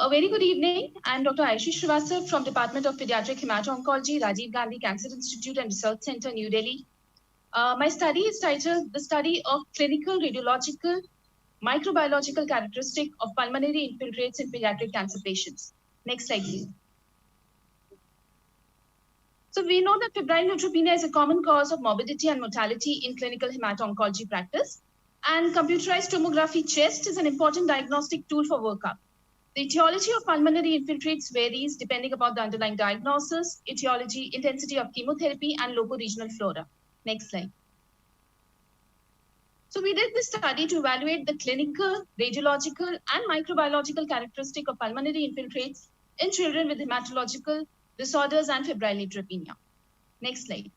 A very good evening. I'm Dr. Ayushi Srivastava from Department of Pediatric Hemato-Oncology, Rajiv Gandhi Cancer Institute and Research Center, New Delhi. My study is titled The Study of Clinical Radiological Microbiological Characteristic of Pulmonary Infiltrates in Pediatric Cancer Patients. Next slide, please. So we know that febrile neutropenia is a common cause of morbidity and mortality in clinical hemato-oncology practice. And computerized tomography chest is an important diagnostic tool for workup. The etiology of pulmonary infiltrates varies depending upon the underlying diagnosis, etiology, intensity of chemotherapy, and local regional flora. Next slide. So we did this study to evaluate the clinical, radiological, and microbiological characteristic of pulmonary infiltrates in children with hematological disorders and febrile neutropenia. Next slide.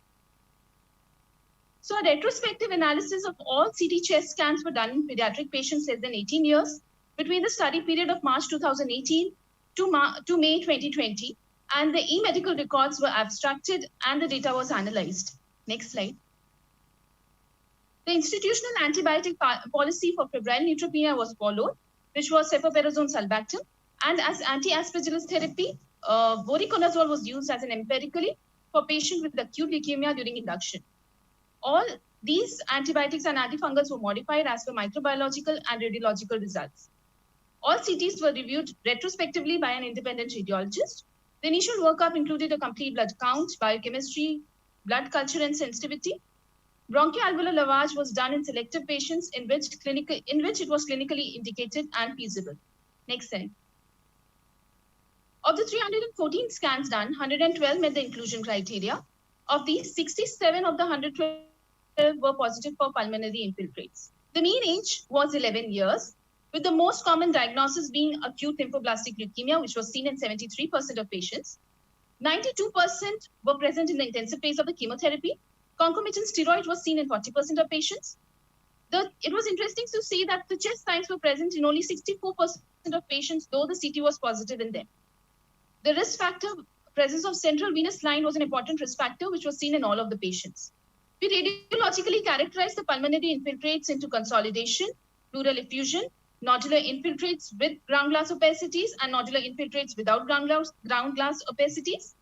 So a retrospective analysis of all CT chest scans were done in pediatric patients less than 18 years between the study period of March 2018 to May 2020, and the e-medical records were abstracted and the data was analyzed. Next slide. The institutional antibiotic policy for febrile neutropenia was followed, which was cefoperazone sulbactam, and as anti-aspergillus therapy, voriconazole was used as an empirically for patients with acute leukemia during induction. All these antibiotics and antifungals were modified as per microbiological and radiological results. All CTs were reviewed retrospectively by an independent radiologist. The initial workup included a complete blood count, biochemistry, blood culture, and sensitivity. Bronchoalveolar lavage was done in selective patients in which it was clinically indicated and feasible. Next slide. Of the 314 scans done, 112 met the inclusion criteria. Of these, 67 of the 112 were positive for pulmonary infiltrates. The mean age was 11 years, with the most common diagnosis being acute lymphoblastic leukemia, which was seen in 73% of patients. 92% were present in the intensive phase of the chemotherapy. Concomitant steroid was seen in 40% of patients. It was interesting to see that the chest signs were present in only 64% of patients, though the CT was positive in them. The risk factor, presence of central venous line, was an important risk factor, which was seen in all of the patients. We radiologically characterized the pulmonary infiltrates into consolidation, pleural effusion, nodular infiltrates with ground glass opacities, and nodular infiltrates without ground glass opacities,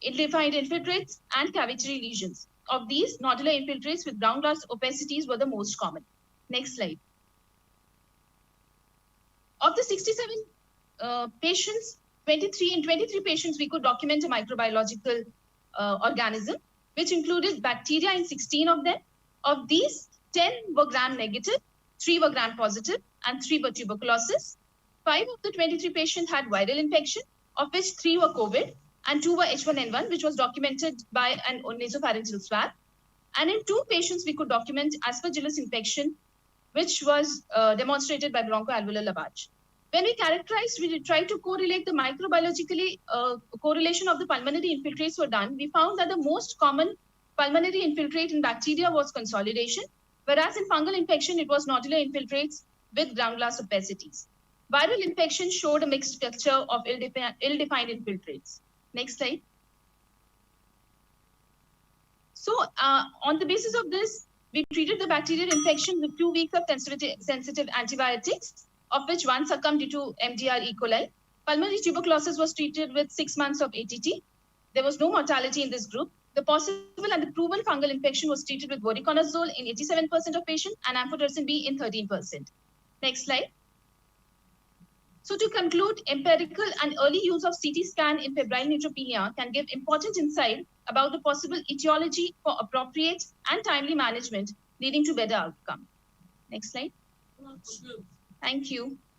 ill-defined infiltrates, and cavitary lesions. Of these, nodular infiltrates with ground glass opacities were the most common. Next slide. Of the 67 patients, in 23 patients, we could document a microbiological organism, which included bacteria in 16 of them. Of these, 10 were gram-negative, 3 were gram-positive, and 3 were tuberculosis. 5 of the 23 patients had viral infection, of which 3 were COVID, and 2 were H1N1, which was documented by an nasopharyngeal swab. And in 2 patients, we could document aspergillus infection, which was demonstrated by bronchoalveolar lavage. When we characterized, we tried to correlate the microbiologically correlation of the pulmonary infiltrates were done. We found that the most common pulmonary infiltrate in bacteria was consolidation, whereas in fungal infection, it was nodular infiltrates with ground glass opacities. Viral infection showed a mixed picture of ill-defined infiltrates. Next slide. So on the basis of this, we treated the bacterial infection with 2 weeks of sensitive antibiotics, of which 1 succumbed due to MDR E. coli. Pulmonary tuberculosis was treated with 6 months of ATT. There was no mortality in this group. The possible and the proven fungal infection was treated with voriconazole in 87% of patients and amphotericin B in 13%. Next slide. So to conclude, empirical and early use of CT scan in febrile neutropenia can give important insight about the possible etiology for appropriate and timely management, leading to better outcome. Next slide. Thank you.